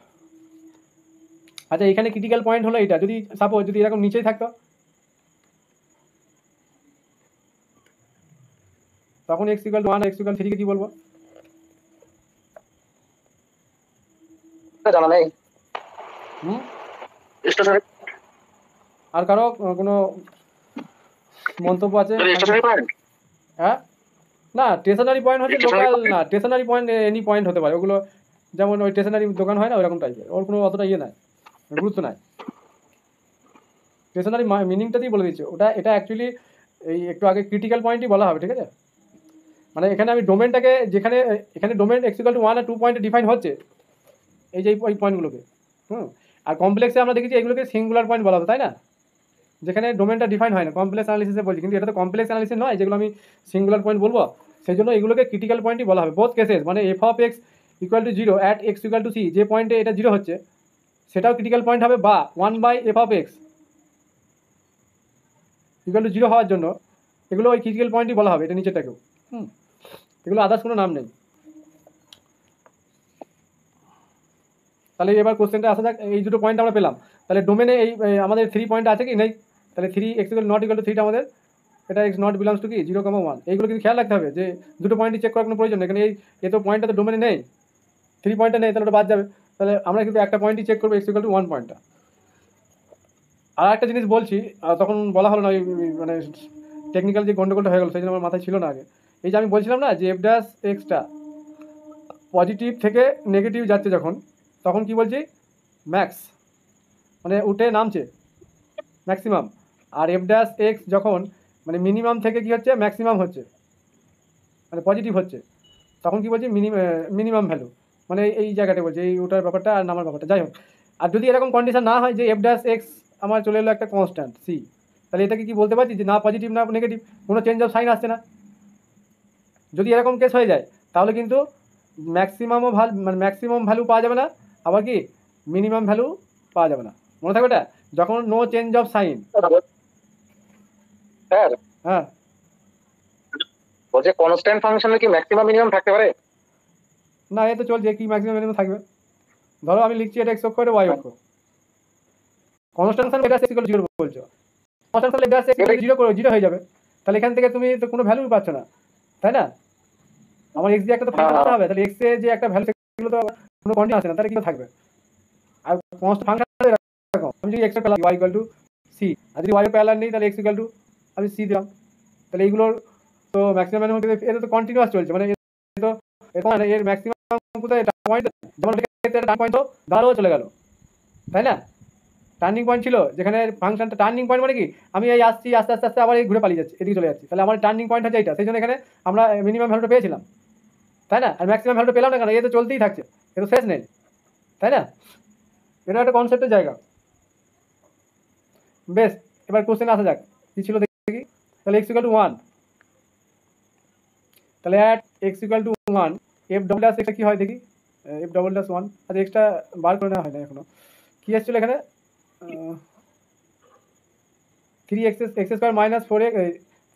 আচ্ছা এখানে ক্রিটিক্যাল পয়েন্ট হলো এটা, যদি সাপোজ যদি এরকম নিচেই থাকতো তখন এক্স ইকুয়াল টু 1 আর এক্স ইকুয়াল 3 কে কী বলবো? জানা নেই। স্টেশনারি আর কারো কোনো মন্তব্য আছে? স্টেশনারি পয়েন্ট হ্যাঁ, না স্টেশনারি পয়েন্ট হচ্ছে Stationary লোকাল, point? না স্টেশনারি পয়েন্ট এনি পয়েন্ট হতে পারে, ওগুলো যেমন ওই স্টেশনারি দোকান হয় না ওরকম টাইপের, ওর কোনো অতটা ইয়ে নাই, গুরুত্ব নাই। স্টেশনারি মিনিংটা দিয়ে বলে দিচ্ছে ওটা, এটা অ্যাকচুয়ালি এই একটু আগে ক্রিটিক্যাল পয়েন্টই বলা হবে, ঠিক আছে? মানে এখানে আমি ডোমেনটাকে যেখানে এখানে ডোমেন এক্সিক্যাল টু 1 আর 2 পয়েন্টে ডিফাইন হচ্ছে, এই যে এই পয়েন্টগুলোকে, আর কমপ্লেক্সে আমরা দেখেছি এগুলোকে সিঙ্গুলার পয়েন্ট বলা হবে, তাই না? যেখানে ডোমেনটা ডিফাইন হয় না, কমপ্লেক্স অ্যানালিসিসে বলছি, কিন্তু এটা তো কমপ্লেক্স অ্যানালিসিস নয় যেগুলো আমি সিঙ্গুলার পয়েন্ট বলবো, সেই জন্য এগুলোকে ক্রিটিক্যাল পয়েন্টই বলা হবে। বোথ কেসেস মানে f of x equal to 0 at x equal to c, যে পয়েন্টে এটা 0 হচ্ছে সেটাও ক্রিটিক্যাল পয়েন্ট হবে, বা 1/f of x equal to 0 হওয়ার জন্য এগুলো ওই ক্রিটিক্যাল পয়েন্টই বলা হবে, এটা নিচেটাকেও। এগুলো আদার্স কোনো নাম নেই। তাহলে এবার কোশ্চেনটা আসা যাক, এই দুটো পয়েন্ট আমরা পেলাম, তাহলে ডোমেনে এই আমাদের 3 পয়েন্ট আছে কি নেই? তাহলে 3 x equal not equal to 3টা আমাদের, এটা এক্স নট বিলংস টু কি 0,1, এইগুলো কিন্তু খেয়াল রাখতে হবে যে দুটো পয়েন্টই চেক করার কোনো প্রয়োজন নেই, এখানে এই তো পয়েন্টটা তো ডোমেনে নেই, 3 পয়েন্টটা নেই, তাহলে ওটা বাদ যাবে। তাহলে আমরা কিন্তু একটা পয়েন্টই চেক করবো, এক্স ইকুয়াল টু 1 পয়েন্টটা। আর একটা জিনিস বলছি, তখন বলা হলো না, মানে টেকনিক্যাল যে গন্ডগোলটা হয়ে গেল সেই জন্য আমার মাথায় ছিল না আগে। এই যে আমি বলছিলাম না যে এফ ড্যাশ এক্সটা পজিটিভ থেকে নেগেটিভ যাচ্ছে যখন, তখন কি বলছি ম্যাক্স, মানে উঠে নামছে ম্যাক্সিমাম। আর এফ ড্যাশ এক্স যখন মানে মিনিমাম থেকে কি হচ্ছে ম্যাক্সিমাম হচ্ছে, মানে পজিটিভ হচ্ছে, তখন কি বলছি মিনিমাম ভ্যালু, মানে এই জায়গাটা বলছে, এই ওটার ব্যাপারটা আর নামার ব্যাপারটা, যাই হোক। আর যদি এরকম কন্ডিশন না হয় যে এফ ড্যাশ এক্স আমার চলে এলো একটা কনস্ট্যান্ট সি, তাহলে এটাকে কি বলতে পারছি যে না পজিটিভ না নেগেটিভ, কোনো চেঞ্জ অফ সাইন আসছে না। যদি এরকম কেস হয়ে যায় তাহলে কিন্তু ম্যাক্সিমামও মানে ম্যাক্সিমাম ভ্যালু পাওয়া যাবে না, আবার কি মিনিমাম ভ্যালু পাওয়া যাবে না, মনে থাকবে এটা, যখন no change of sign. Sir হ্যাঁ, বলছে কনস্ট্যান্ট ফাংশনে কি ম্যাক্সিমাম মিনিমাম থাকতে পারে? না এ তো চলছে, কি ম্যাক্সিমাম মিনিমাম থাকবে? ধরো আমি লিখছি এটা এক্স অক্ষ, এটা ওয়াই অক্ষ, কনস্ট্যান্ট ফাংশন এটা এক্স ইকুয়াল টু 0 বলছো, কনস্ট্যান্ট ফাংশন এটা এক্স ইকুয়াল টু 0 করে 0 হয়ে যাবে, তাহলে এখান থেকে তুমি তো কোনো ভ্যালু পাচ্ছ না, তাই না? আমার এক্স দিয়ে একটা তো ফাংশন আনতে হবে, তাহলে এক্স এর যে একটা ভ্যালু সেগুলো তো কোনো কন্ডিশন আছে না, তাহলে কি থাকবে? আর কনস্ট্যান্ট ফাংশন এরকম, আমি যদি এক্স এর পেলাম ওয়াই ইকুয়াল টু সি, আর যদি ওয়াই এর পেলাম নেই তাহলে এক্স ইকুয়াল টু আমি সি দিলাম, তাহলে এইগুলোর তো ম্যাক্সিমাম মিনিমাম এটা তো কন্টিনিউয়াস চলছে, মানে তো এর ম্যাক্সিমাম কোথায় পয়েন্ট, যেমন এটা টার্ন পয়েন্ট তো দাঁড়াও চলে গেল, তাই না? টার্নিং পয়েন্ট ছিল যেখানে ফাংশনটা, টার্নিং পয়েন্ট মানে কি আমি এই আসছি আস্তে আস্তে আস্তে আবার এই ঘুরে পালিয়ে যাচ্ছি, এদিকে চলে যাচ্ছি, তাহলে আমার টার্নিং পয়েন্ট হচ্ছে এইটা, সেই জন্য এখানে আমরা মিনিমাম ভ্যালুটা পেয়েছিলাম, তাই না? আর ম্যাক্সিমাম ভ্যালুটা পেলাম না কেন, এ তো চলতেই থাকছে, এ তো শেষ নেই, তাই না? এটা একটা কনসেপ্টের জায়গা। বেশ, এবার কোশ্চেন আসা যাক, কী ছিল দেখি। তাহলে এক্স ইকুয়াল টু 1, তাহলে at x equal to 1 f double dash এক্সটা কী হয় দেখি, এফ ডবল ড্যাশ 1, আচ্ছা এক্সটা বার করে নেওয়া হয় না এখনো, কী এসেছিলো এখানে 3x square minus 4x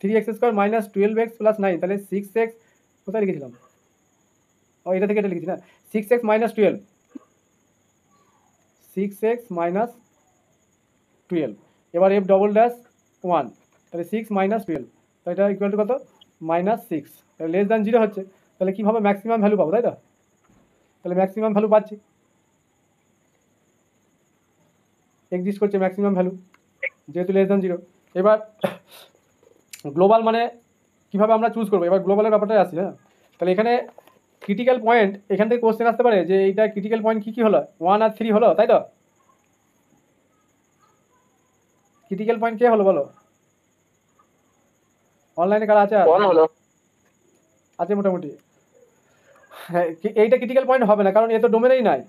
3x square minus 12x plus 9, তাহলে 6x কোথায় লিখেছিলাম, ও এটা থেকে এটা লিখেছি না, 6x মাইনাস 12, 6x মাইনাস 12, এবার এফ ডবল ড্যাশ 1, তাহলে 6 মাইনাস 12, তো এটা ইকুয়াল টু কত -6, তাহলে লেস দ্যান 0 হচ্ছে, তাহলে কীভাবে ম্যাক্সিমাম ভ্যালু পাবো, তাই তো? তাহলে ম্যাক্সিমাম ভ্যালু পাচ্ছি, এক্সিস্ট করছে ম্যাক্সিমাম ভ্যালু যেহেতু লেস দ্যান 0। এবার গ্লোবাল মানে কীভাবে আমরা চুজ করবো, এবার গ্লোবালের ব্যাপারটাই আসি। হ্যাঁ, তাহলে এখানে ক্রিটিক্যাল পয়েন্ট, এখান থেকে কোশ্চেন আসতে পারে যে এইটা ক্রিটিক্যাল পয়েন্ট কী কী হলো, 1 আর 3 হলো, তাই তো? ক্রিটিক্যাল পয়েন্ট কে হলো বলো, অনলাইনে কারা আছে? আছে মোটামুটি। হ্যাঁ, এইটা ক্রিটিক্যাল পয়েন্ট হবে না, কারণ এ তো ডোমেনেই নাই,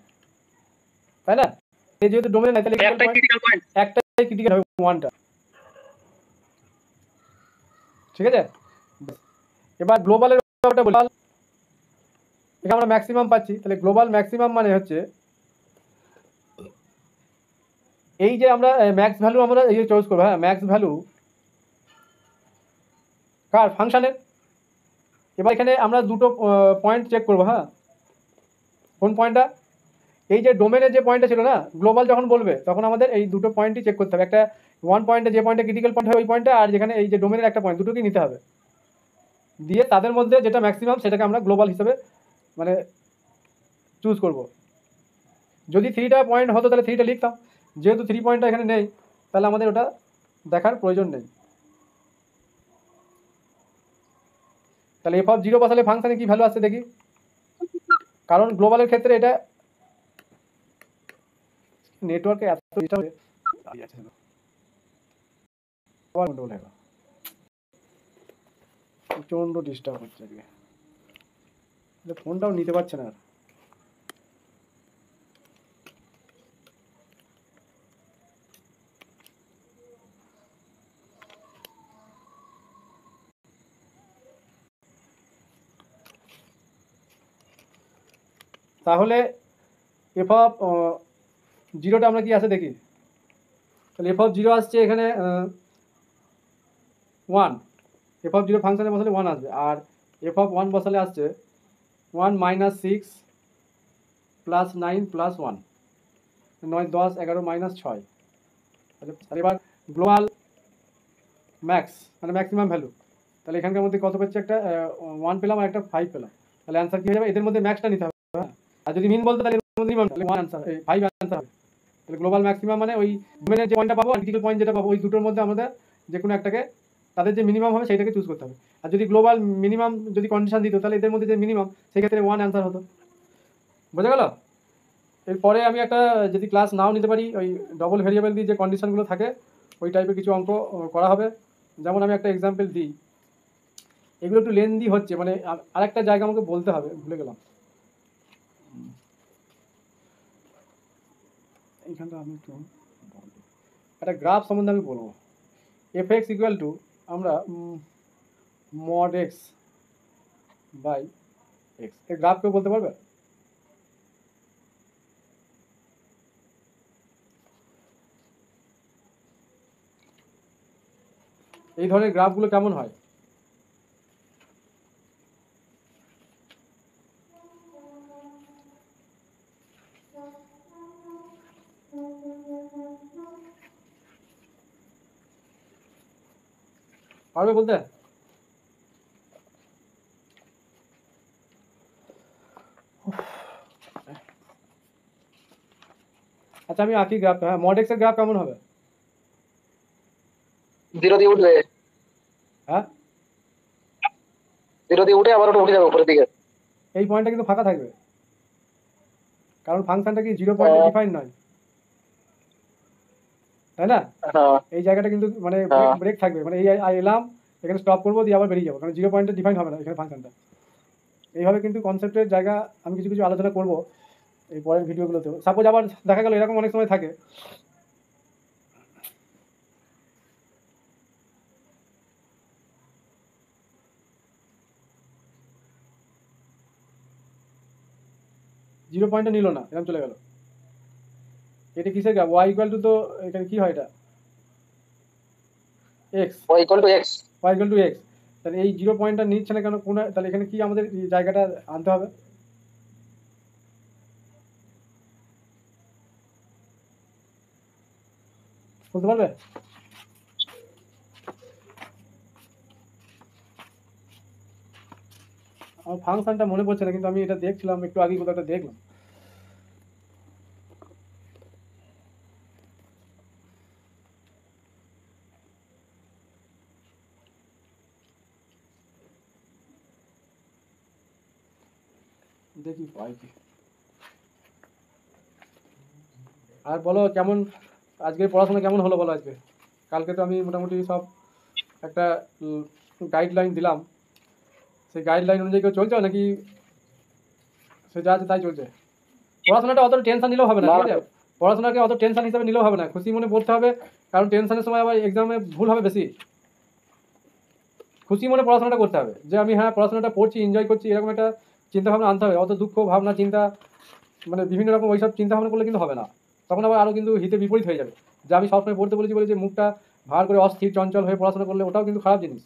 তাই না? এই যেহেতু ডোমেনে নাই তাহলে একটাই ক্রিটিক্যাল হবে, 1টা, ঠিক আছে? এবার গ্লোবালের ব্যাপারটা বলি, এখানে আমরা ম্যাক্সিমাম পাচ্ছি, তাহলে গ্লোবাল ম্যাক্সিমাম মানে হচ্ছে এই যে আমরা ম্যাক্স ভ্যালু আমরা এই চয়েস করবো, হ্যাঁ ম্যাক্স ভ্যালু কার ফাংশানের। এবার এখানে আমরা দুটো পয়েন্ট চেক করবো, হ্যাঁ কোন পয়েন্টটা, এই যে ডোমেনের যে পয়েন্টটা ছিল না, গ্লোবাল যখন বলবে তখন আমাদের এই দুটো পয়েন্টই চেক করতে হবে, একটা 1 পয়েন্টে যে পয়েন্টে ক্রিটিক্যাল পয়েন্ট হয় ওই পয়েন্টটা, আর যেখানে এই যে ডোমেনের একটা পয়েন্ট, দুটোকেই নিতে হবে, দিয়ে তাদের মধ্যে যেটা ম্যাক্সিমাম সেটাকে আমরা গ্লোবাল হিসেবে মানে চুজ করব। যদি 3টা পয়েন্ট হতো তাহলে 3টা লিখতাম, যেহেতু 3 পয়েন্টটা এখানে নেই, তাহলে আমাদের ওটা দেখার প্রয়োজন নেই। তাহলে এফ অফ জিরো বসালে ফাংশনে কি ভ্যালু আসছে দেখি, কারণ গ্লোবালের ক্ষেত্রে এটা নেটওয়ার্কে এত ডিস্টার্ব প্রচণ্ড ডিস্টার্ব হচ্ছে আজকে, ফোনটাও নিতে পারছে না আর। তাহলে এফ অফ জিরোটা আমরা কি আছে দেখি। তাহলে এফ অফ জিরো আসছে এখানে 1, এফ অফ জিরো ফাংশনে বসালে 1 আসবে, আর এফ অফ 1 বসালে আসছে 1 - 6 + 9 + 1, 9 10 11 - 6। তাহলে এবার গ্লোবাল ম্যাক্স মানে ম্যাক্সিমাম ভ্যালু, তাহলে এখানকার মধ্যে কত পাচ্ছি, একটা 1 পেলাম আর একটা 5 পেলাম। তাহলে অ্যান্সার কি হয়ে যাবে, এদের মধ্যে ম্যাক্সটা নিতে হবে, হ্যাঁ। আর যদি মিন বলতে তাহলে মিনিমাম, তাহলে 1 অ্যান্সার, 5 অ্যান্সার হবে। তাহলে গ্লোবাল ম্যাক্সিমাম মানে ওই ডোমেনের যে পয়েন্টটা পাবো আর ক্রিটিক্যাল পয়েন্ট যেটা পাবো, ওই দুটোর মধ্যে আমাদের যে কোনো একটাকে, তাদের যে মিনিমাম হবে সেইটাকে চুজ করতে হবে। আর যদি গ্লোবাল মিনিমাম যদি কন্ডিশন দিত, তাহলে এদের মধ্যে যে মিনিমাম, সেক্ষেত্রে 1 অ্যান্সার হতো। বোঝা গেল? এরপরে আমি একটা যদি ক্লাস নাও নিতে পারি, ওই ডবল ভেরিয়েবল দিয়ে যে কন্ডিশনগুলো থাকে ওই টাইপের কিছু অঙ্ক করা হবে। যেমন আমি একটা এক্সাম্পল দিই, এগুলো একটু লেন্দি হচ্ছে, মানে আরেকটা জায়গা আমাকে বলতে হবে, ভুলে গেলাম। এইখানটা আমি একটু একটা গ্রাফ সম্বন্ধে আমি বলবো। এফ এক্স ইকুয়াল টু আমরা মড এক্স বাই এক্স, এর গ্রাফ কেউ বলতে পারবে? এই ধরনের গ্রাফগুলো কেমন হয়? পারবে বলতে? আচ্ছা আমি আঁকি গ্রাফটা, হ্যাঁ। মড এক্স এর গ্রাফ কেমন হবে? 0 দিয়ে উঠবে, হ্যাঁ, 0 দিয়ে উঠে আবার ওটা উঠে যাবে উপরের দিকে। এই পয়েন্টটা কিন্তু ফাঁকা থাকবে, কারণ ফাংশনটা কি 0 পয়েন্টে ডিফাইন নয়, তাই না? হ্যাঁ এই জায়গাটা কিন্তু মানে হ্যাঁ ব্রেক থাকবে, মানে এই এলাম, এখানে স্টপ করবো, দিয়ে আবার বেরিয়ে যাবো, কারণ 0 পয়েন্টে ডিফাইন হবে না এখানে ফাংশনটা। এইভাবে কিন্তু কনসেপ্টের জায়গা আমি কিছু কিছু আলোচনা করব এই পরের ভিডিওগুলোতেও। সাপোজ আবার দেখা গেল এরকম অনেক সময় থাকে, জিরো পয়েন্টে নিল না, এরকম চলে গেল। এটা কিসের গ্রাফ? ওয়াই ইকুয়াল টু, তো এখানে কি হয়, এটা x, y = x। Y equal to x. তাহলে এই 0 পয়েন্টটা নিচ্ছে না কেন, কোন, তাহলে এখানে কি আমাদের এই জায়গাটা আনতে হবে? বলতে পারবে? আমার ফাংশনটা মনে পড়ছে না, কিন্তু আমি এটা দেখছিলাম একটু আগে, কোথাও একটা দেখলাম। দেখি পাই কি। আর বলো কেমন, আজকের পড়াশোনা কেমন হলো বলো আজকে? কালকে তো আমি মোটামুটি সব একটা গাইডলাইন দিলাম, সেই গাইডলাইন অনুযায়ী কেউ চলছে নাকি সে যা আছে তাই চলছে? পড়াশোনাটা অত টেনশন নিলেও হবে না, ঠিক আছে? পড়াশোনাকে অত টেনশন হিসাবে নিলেও হবে না, খুশি মনে পড়তে হবে, কারণ টেনশনের সময় আবার এক্সামে ভুল হবে বেশি। খুশি মনে পড়াশোনাটা করতে হবে, যে আমি হ্যাঁ পড়াশোনাটা পড়ছি, এনজয় করছি, এরকম একটা চিন্তা ভাবনা আনতে হবে। অত দুঃখ ভাবনা চিন্তা, মানে বিভিন্ন রকম ওইসব চিন্তা ভাবনা করলে কিন্তু হবে না, তখন আবার আরও কিন্তু হিতে বিপরীত হয়ে যাবে। যে আমি সবসময় পড়তে বলেছি বলে যে মুখটা ভার করে অস্থির চঞ্চল হয়ে পড়াশোনা করলে ওটাও কিন্তু খারাপ জিনিস,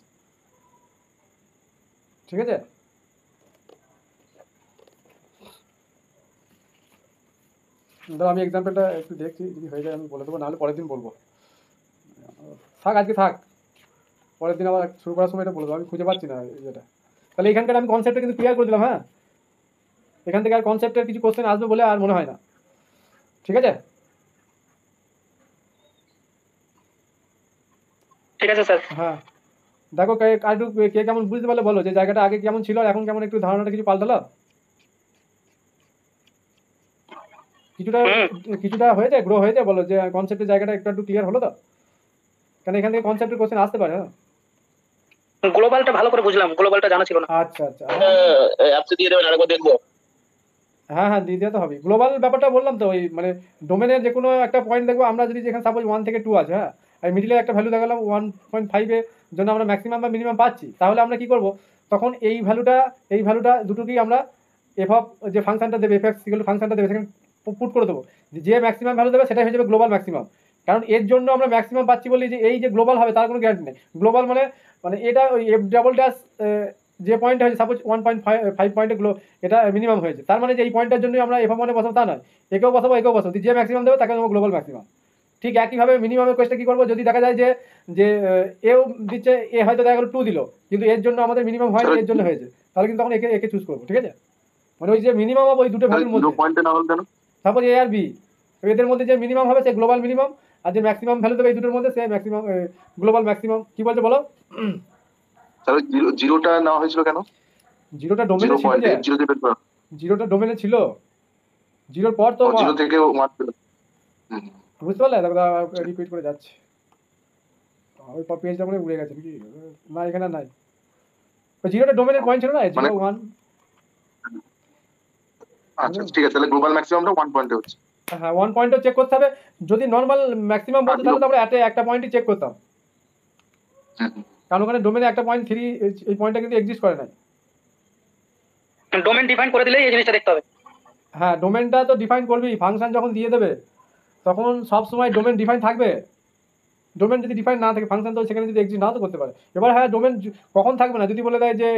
ঠিক আছে? ধরো আমি এক্সাম্পলটা একটু দেখছি, যদি হয়ে যায় আমি বলে দেবো, নাহলে পরের দিন বলবো। থাক আজকে থাক, পরের দিন আবার শুরু করার সময় এটা বলে দেবো, আমি খুঁজে পাচ্ছি না যেটা। তাহলে এখানকার আমি কনসেপ্টটা কিন্তু ক্লিয়ার করে দিলাম, হ্যাঁ। এখান থেকে আর কনসেপ্টের কিছু কোশ্চেন আসবে বলে আর মনে হয় না, ঠিক আছে? ঠিক আছে স্যার। হ্যাঁ দেখো আর একটু কে কেমন বুঝতে পারলে বলো যে জায়গাটা আগে কেমন ছিল আর এখন কেমন, একটু ধারণাটা কিছু পাল্টালো? কিছুটা হুম। কিছুটা হয়েছে, গ্রো হয়েছে, বলো যে কনসেপ্টের জায়গাটা একটু একটু ক্লিয়ার হলো তো? কারণ এখান থেকে কনসেপ্টের কোশ্চেন আসতে পারে। হ্যাঁ গ্লোবালটা ভালো করে বুঝলাম, গ্লোবালটা জানা ছিল না। আচ্ছা আচ্ছা, হ্যাঁ অ্যাপসে দিয়ে দেবেন, আরেকবার দেখবো। হ্যাঁ হ্যাঁ দিয়ে দেওয়া তো হবে। গ্লোবাল ব্যাপারটা বললাম তো, ওই মানে ডোমেনের যে কোনো একটা পয়েন্ট দেখবো আমরা, যদি যেখানে সাপোজ 1 থেকে 2 আছে, হ্যাঁ আর মিডিলে একটা ভ্যালু দেখালাম 1.5 এর জন্য আমরা ম্যাক্সিমাম বা মিনিমাম পাচ্ছি, তাহলে আমরা কি করব, তখন এই ভ্যালুটা দুটোকেই আমরা এফ অফ যে ফাংশনটা দেবে, এফ এক্স ইকুয়াল ফাংশনটা দেবে, সেখানে পুট করে দেবো। যে ম্যাক্সিমাম ভ্যালু দেবে সেটাই হয়ে যাবে গ্লোবাল ম্যাক্সিমাম। কারণ এর জন্য আমরা ম্যাক্সিমাম পাচ্ছি বলি যে এই যে গ্লোবাল হবে তার কোনো গ্যারান্টি নেই। গ্লোবাল মানে মানে এটা ওই এফ ডাবল ড্যাশ যে পয়েন্ট হয়েছে সাপোজ 1.5 পয়েন্টে এটা মিনিমাম হয়েছে, তার মানে যে এই পয়েন্টের জন্য আমরা এফ মানে বসাবো তা নয়, একেও বসাবো একেও বসাবো, যে ম্যাক্সিমাম দেবে তাকে দেবো গ্লোবাল ম্যাক্সিমাম। ঠিক একইভাবে মিনিমামের কোয়েসটা কি করবো, যদি দেখা যায় যে যে এও দিচ্ছে, এ হয়তো দেখা গেলো 2 দিল, কিন্তু এর জন্য আমাদের মিনিমাম হয়নি, এর জন্য হয়েছে, তাহলে কিন্তু তখন একে একে চুজ করবো। ঠিক আছে, মানে ওই যে মিনিমাম হবে ওই দুটো ভ্যালুর মধ্যে, পয়েন্টে না হল কেন? সাপোজ এ আর বি, এদের মধ্যে যে মিনিমাম হবে সে গ্লোবাল মিনিমাম, আর যে ম্যাক্সিমাম ভ্যালু দেবে এই দুটোর মধ্যে সে ম্যাক্সিমাম গ্লোবাল ম্যাক্সিমাম। কি বলছো বলো? তাহলে জিরোটা নেওয়া হয়েছিল কেন? জিরোটা ডোমেনে ছিল, যে জিরোটা ডোমেনে ছিল, জিরোর পর তো জিরো থেকে 1 ছিল। বুঝতে পারলে? রিপিট করে যাচ্ছে, ওই পেজটা মনে উড়ে গেছে নাকি, না এখানে নাই, জিরোটা ডোমেনের পয়েন্ট ছিল না, 0 1। আচ্ছা ঠিক আছে, তাহলে গ্লোবাল ম্যাক্সিমামটা 1 পয়েন্টে হচ্ছে। হ্যাঁ 1 পয়েন্টও চেক করতে হবে, যদি নর্মাল ম্যাক্সিমাম বলতে তাহলে তো আমরা একটা পয়েন্টই চেক করতাম, কারণ ওখানে ডোমেনে একটা পয়েন্ট 3 এই পয়েন্টটা কিন্তু এক্সিস্ট করে না। ডোমেন ডিফাইন করে দিলেই এই জিনিসটা দেখতে হবে। হ্যাঁ ডোমেনটা তো ডিফাইন করবি, ফাংশন যখন দিয়ে দেবে তখন সব সময় ডোমেন ডিফাইন থাকবে। ডোমেন যদি ডিফাইন না থাকে ফাংশন তো সেখানে যদি এক্সিস্ট নাও তো করতে পারে। এবার হ্যাঁ ডোমেন কখন থাকবে না, যদি বলে দেয় যে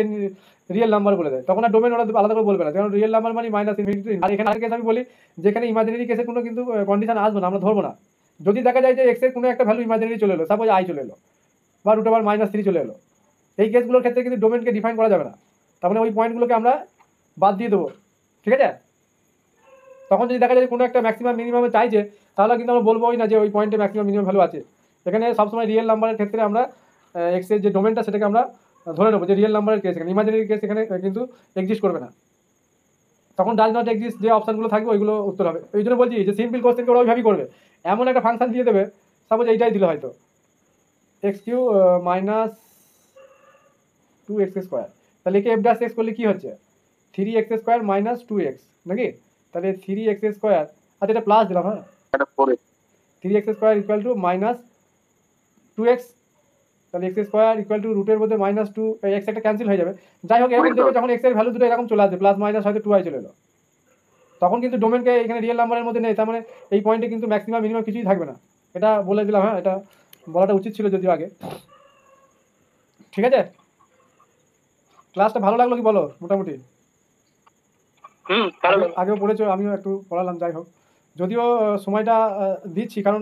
রিয়েল নাম্বার বলে দেয়, তখন আর ডোমেন ওরা আলাদা করে বলবে না, কারণ রিয়েল নাম্বার মানে মাইনাস ইনফিনিটি। আর এখানে আর কেস আমি বলি, যেখানে ইমাজিনারি কেসে কোনো কিন্তু কন্ডিশন আসবে না, আমরা ধরবো না। যদি দেখা যায় যে এক্স এর কোনো একটা ভ্যালু ইমাজিনারি চলে এলো, সাপোজ আই চলে এলো বা √-3 চলে এলো, এই কেসগুলোর ক্ষেত্রে কিন্তু ডোমেনকে ডিফাইন করা যাবে না, তার মানে ওই পয়েন্টগুলোকে আমরা বাদ দিয়ে দেবো। ঠিক আছে, তখন যদি দেখা যায় কোনো একটা ম্যাক্সিমাম মিনিমামে চাইছে, তাহলে কিন্তু আমরা বলবোই না যে ওই পয়েন্টে ম্যাক্সিমাম মিনিমাম ভ্যালু আছে। এখানে সবসময় রিয়েল নাম্বারের ক্ষেত্রে আমরা এক্স এর যে ডোমেনটা সেটাকে আমরা ধরে নেবো যে রিয়েল নাম্বারের কেস, এখানে ইমাজিনারি কেস এখানে কিন্তু এক্সিস্ট করবে না। তখন ডাজ নট এক্সিস্ট যে অপশনগুলো থাকবে ওইগুলো উত্তর হবে। এই জন্য বলছি যে সিম্পল কোশ্চেনকে ওরা ওইভাবেই করবে, এমন একটা ফাংশন দিয়ে দেবে, সাপোজ এইটাই দিল হয়তো x³ - 2x², তাহলে একে f'(x) করলে কি হচ্ছে 3x² - 2x নাকি, তাহলে 3x², আচ্ছা এটা প্লাস দিলাম, হ্যাঁ এটা পরে 3x² = -2x, তাহলে x² = রুটের মধ্যে -2, x একটা ক্যান্সেল হয়ে যাবে। যাই হোক এরকম দেখবে যখন x এর ভ্যালু দুটো এরকম চলে আসবে প্লাস মাইনাস হয়তো 2i চলে এলো, তখন কিন্তু ডোমেনকে এখানে রিয়েল নাম্বারের মধ্যে নেই, তার মানে এই পয়েন্টে কিন্তু ম্যাক্সিমাম মিনিমাম কিছুই থাকবে না। এটা বলে দিলাম, হ্যাঁ এটা বলাটা উচিত ছিল যদিও আগে। ঠিক আছে, ক্লাসটা ভালো লাগলো কি বলো? মোটামুটি ভালো লাগলো। আগেও পড়েছো, আমিও একটু পড়ালাম, যাই হোক যদিও সময়টা দিচ্ছি, কারণ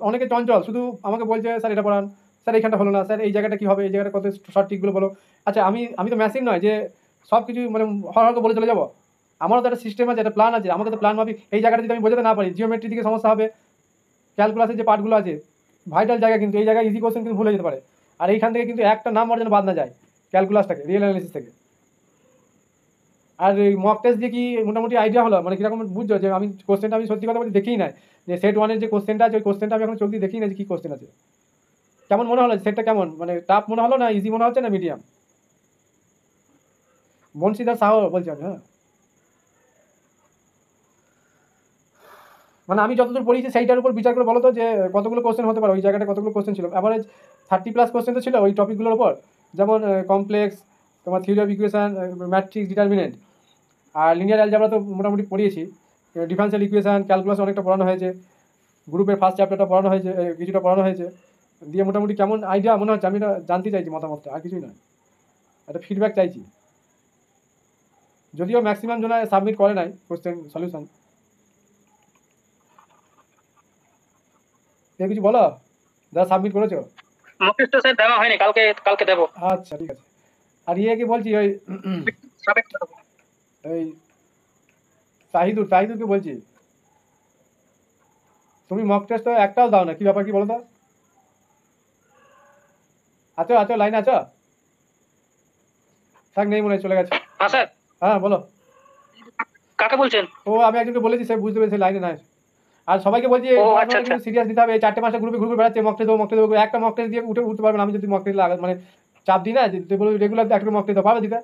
অনেকে চঞ্চল, শুধু আমাকে বলছে স্যার এটা পড়ান, স্যার এইখানটা হলো না, স্যার এই জায়গাটা কী হবে, এই জায়গাটা কত শর্ট টিকগুলো বলো। আচ্ছা আমি তো মেশিন নয় যে সব কিছু মানে হরহরকে বলে চলে যাবো, আমারও তো একটা সিস্টেম আছে, একটা প্ল্যান আছে, আমাকে তো প্ল্যান মাফিক এই জায়গাটা যদি আমি বোঝাতে না পারি, জিওমেট্রি দিকে সমস্যা হবে, ক্যালকুলাসের যে পার্টগুলো আছে ভাইটাল জায়গা, কিন্তু এই জায়গায় ইজি কোশ্চেন কিন্তু ভুলে যেতে পারে, আর এইখান থেকে কিন্তু একটা নাম্বার যেন বাদ না যায় ক্যালকুলাসটাকে, রিয়েল অ্যানালিসিস থেকে। আর এই মক টেস্ট দিয়ে কি মোটামুটি আইডিয়া হলো, মানে কীরকম বুঝছো যে আমি কোশ্চেনটা আমি সত্যি কথা বলতে দেখেই নাই, যে সেট 1-এর যে কোশ্চেনটা আছে ওই কোশ্চেনটা আমি এখন চোখ দিয়ে দেখেই না যে কী কোশ্চেন আছে। কেমন মনে হলো সেটটা, কেমন মানে টাফ মনে হলো না ইজি মনে হচ্ছে না মিডিয়াম? বনশীদার সাহ বলছি আমি, হ্যাঁ মানে আমি যতদূর পড়িয়েছি সেইটার উপর বিচার করে বলো তো যে কতগুলো কোশ্চেন হতে পারে, ওই জায়গাটা কতগুলো কোশ্চেন ছিল, অ্যাভারেজ 30+ কোশ্চেন তো ছিল ওই টপিকগুলোর উপর, যেমন কমপ্লেক্স, তোমার theory of equation, matrix, determinant, আর লিনিয়ার অ্যালজেব্রা তো মোটামুটি পড়িয়েছি, ডিফারেন্সিয়াল ইকুয়েশন, ক্যালকুলাস অনেকটা পড়ানো হয়েছে, গ্রুপের ফার্স্ট চ্যাপ্টারটা পড়ানো হয়েছে, কিছুটা পড়ানো হয়েছে, দিয়ে মোটামুটি কেমন আইডিয়া মনে হচ্ছে আমি এটা জানতে চাইছি, মতামতটা আর কিছুই নয়, একটা ফিডব্যাক চাইছি। যদিও ম্যাক্সিমাম জন সাবমিট করে নাই কোশ্চেন সলিউশন, এর কিছু বলো যারা সাবমিট করেছো? মক টেস্ট স্যার দেওয়া হয়নি, কালকে দেবো। আচ্ছা ঠিক আছে। আর ইয়ে কি বলছি ওই ওই তাহিদুরকে বলছি, তুমি মক টেস্ট তো একটাও দাও না, কি ব্যাপার কি বলো তো? আছো আছো লাইনে আছো? থাক, নেই মনে হয়, চলে গেছে। হ্যাঁ স্যার, হ্যাঁ বলো। কাকে বলছেন? ও আমি একজনকে বলেছি, সে বুঝতে পেরেছে লাইনে নাই। আর সবাইকে বলছি ও আচ্ছা আচ্ছা। কিন্তু সিরিয়াস নিতে হবে। এই 4-5টা গ্রুপে ঘুরে বেড়াচ্ছে, মক টেস্ট দেবো মক টেস্ট দেবো, একটা মক টেস্ট দিয়ে উঠতে পারবে না। আমি যদি মক টেস্ট মানে চাপ দিই না, যে বলবো রেগুলার একটা মক টেস্ট দাও, পারবে দিতে?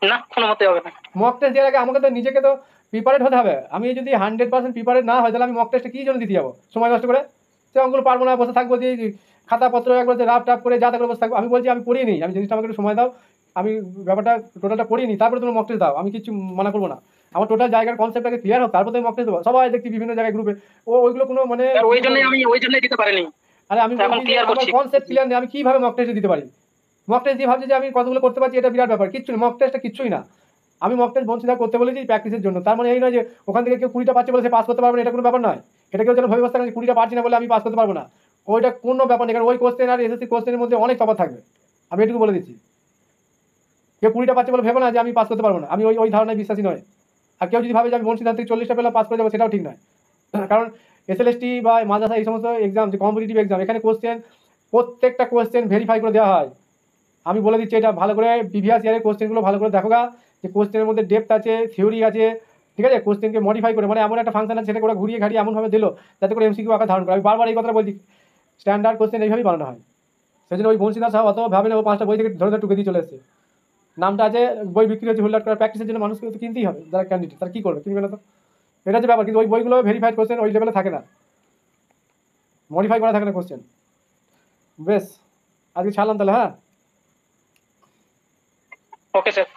না, কোনো মতে হবে না। মক টেস্ট দেওয়ার আগে আমাকে তো নিজেকে তো প্রিপারেট হতে হবে। আমি যদি 100% প্রিপারেট না হয়, তাহলে আমি মক টেস্টে কী জন্য দিতে যাবো সময় নষ্ট করে? সে অঙ্কগুলো পারবো না, বসে থাকবো দিয়ে খাতাপত্র একবার রাফ টাফ করে যা থাকলে বসে থাকবো। আমি বলছি আমি পড়িয়ে নিই, আমি জিনিসটা আমাকে একটু সময় দাও, আমি ব্যাপারটা টোটালটা পড়িয়ে নিই, তারপরে তুমি মক টেস্ট দাও, আমি কিছু মানা করবো না। আমার টোটাল জায়গার কনসেপ্টটাকে ক্লিয়ার হোক, তারপর তুমি মক টেস্ট দেবো। সবাই দেখছি বিভিন্ন জায়গায় গ্রুপে, ওইগুলো কোনো মানে স্যার ওই জন্যই দিতে পারিনি। আরে আমি এখন বলছি যে clear আমার করছি। কনসেপ্ট ক্লিয়ার নেই, আমি কিভাবে মক টেস্ট দিতে পারি? মক টেস্ট দিয়ে ভাবছি যে আমি কতগুলো করতে পারছি, এটা বিরাট ব্যাপার। কিচ্ছু মক টেস্টটা কিচ্ছুই না। আমি মক টেস্ট বঞ্চিতা করতে বলেছি প্র্যাকটিসের জন্য, তার মানে এই নয় যে ওখান থেকে কেউ 20টা পাচ্ছে বলে সে পাস করতে পারবে না, এটা কোনো ব্যাপার নয়। এটা কেউ যেন ভেবে বসতে পারে 20টা পাচ্ছি না বলে আমি পাস করতে পারবো না, ওইটা কোনো ব্যাপার নেই। কারণ ওই কোশ্চেন আর এসএসসি কোশ্চেনের মধ্যে অনেক তফাৎ থাকবে, আমি এটুকু বলে দিচ্ছি। কেউ 20টা পাচ্ছে বলে ভেবো না যে আমি পাস করতে পারবো না, আমি ওই ধারণায় বিশ্বাসী নয়। আর কেউ যদি ভাবে যে আমি বঞ্চিত থেকে 40টা পেলাম পাস করে যাবো, সেটাও ঠিক নয়। কারণ এসএলএসটি বা মাদ্রাসা এই সমস্ত এক্সাম, যে কম্পিটিটিভ এক্সাম, এখানে কোশ্চেন প্রত্যেকটা কোশ্চেন ভেরিফাই করে দেওয়া হয়। আমি বলে দিচ্ছি এটা ভালো করে প্রিভিয়াস ইয়ারের কোশ্চেনগুলো ভালো করে দেখো গা, যে কোশ্চেনের মধ্যে ডেপথ আছে, থিওরি আছে, ঠিক আছে? কোশ্চেনকে মডিফাই করে, মানে এমন একটা ফাংশন আছে সেটাকে ওরা ঘুরিয়ে ঘাড়িয়ে এমনভাবে দিল যাতে করে এমসিকিউ আকার ধারণ করে। আমি বারবার এই কথাটা বলছি, স্ট্যান্ডার্ড কোশ্চেন এইভাবেই বানানো হয়। সেই জন্য ওই বংশীদার সাহেব অত ভাবে না, ও 5টা বই থেকে ধরে ধরে টুকে দিয়ে চলে এসেছে। নামটা আছে, বই বিক্রি হচ্ছে হুল্লাট করা, প্র্যাকটিসের জন্য মানুষকে তো কিনতেই হবে, যারা ক্যান্ডিডেট তারা কী করবে, কিনবে না তো? এটা হচ্ছে ব্যাপার। কিন্তু ওই বইগুলো ভেরিফাইড কোশ্চেন ওই লেভেলে থাকে না, মডিফাই করা থাকে না কোশ্চেন। বেশ, আজকে ছাড়লাম তাহলে, হ্যাঁ। Okay sir.